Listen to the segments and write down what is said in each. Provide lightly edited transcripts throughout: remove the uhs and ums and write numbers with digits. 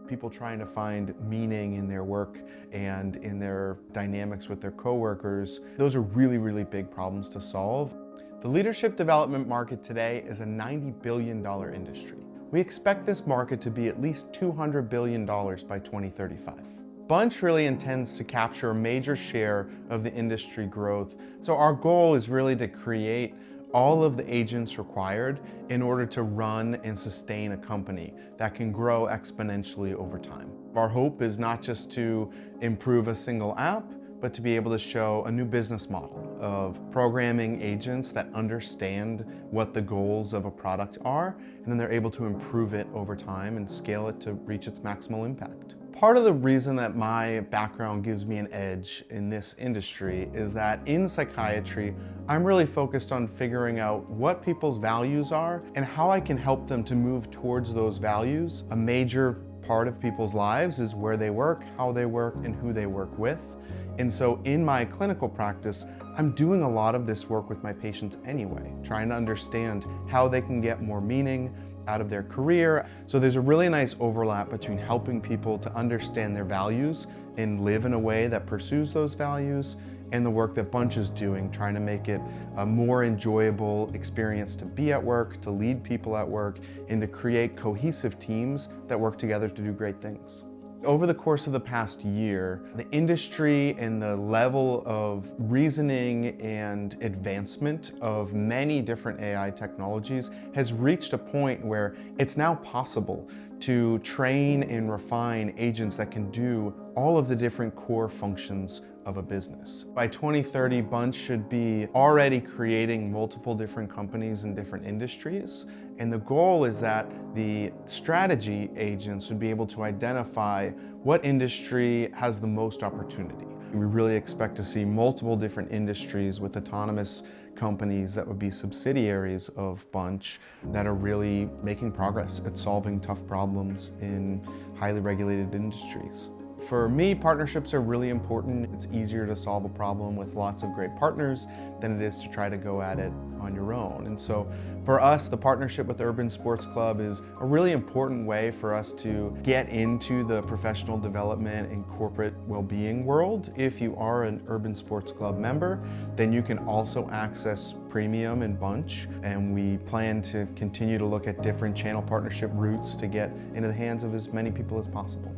People trying to find meaning in their work and in their dynamics with their coworkers. Those are really, really big problems to solve. The leadership development market today is a $90 billion industry. We expect this market to be at least $200 billion by 2035. Bunch really intends to capture a major share of the industry growth. So our goal is really to create all of the agents required in order to run and sustain a company that can grow exponentially over time. Our hope is not just to improve a single app, but to be able to show a new business model of programming agents that understand what the goals of a product are, and then they're able to improve it over time and scale it to reach its maximal impact. Part of the reason that my background gives me an edge in this industry is that in psychiatry, I'm really focused on figuring out what people's values are and how I can help them to move towards those values. A major part of people's lives is where they work, how they work, and who they work with. And so in my clinical practice, I'm doing a lot of this work with my patients anyway, trying to understand how they can get more meaning out of their career. So there's a really nice overlap between helping people to understand their values and live in a way that pursues those values, and the work that Bunch is doing, trying to make it a more enjoyable experience to be at work, to lead people at work, and to create cohesive teams that work together to do great things. Over the course of the past year, the industry and the level of reasoning and advancement of many different AI technologies has reached a point where it's now possible to train and refine agents that can do all of the different core functions of a business. By 2030, Bunch should be already creating multiple different companies in different industries. And the goal is that the strategy agents would be able to identify what industry has the most opportunity. We really expect to see multiple different industries with autonomous companies that would be subsidiaries of Bunch that are really making progress at solving tough problems in highly regulated industries. For me, partnerships are really important. It's easier to solve a problem with lots of great partners than it is to try to go at it on your own. And so for us, the partnership with Urban Sports Club is a really important way for us to get into the professional development and corporate well-being world. If you are an Urban Sports Club member, then you can also access Premium and Bunch, and we plan to continue to look at different channel partnership routes to get into the hands of as many people as possible.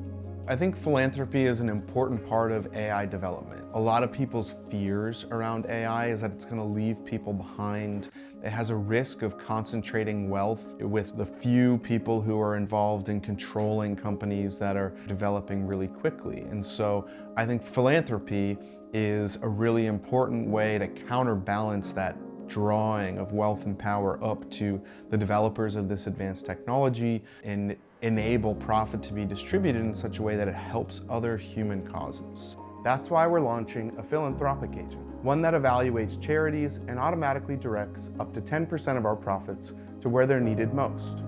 I think philanthropy is an important part of AI development. A lot of people's fears around AI is that it's going to leave people behind. It has a risk of concentrating wealth with the few people who are involved in controlling companies that are developing really quickly. And so I think philanthropy is a really important way to counterbalance that drawing of wealth and power up to the developers of this advanced technology and enable profit to be distributed in such a way that it helps other human causes. That's why we're launching a philanthropic agent, one that evaluates charities and automatically directs up to 10% of our profits to where they're needed most.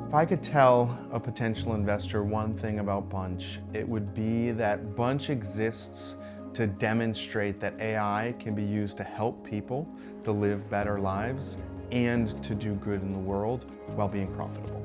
If I could tell a potential investor one thing about Bunch, it would be that Bunch exists to demonstrate that AI can be used to help people to live better lives and to do good in the world while being profitable.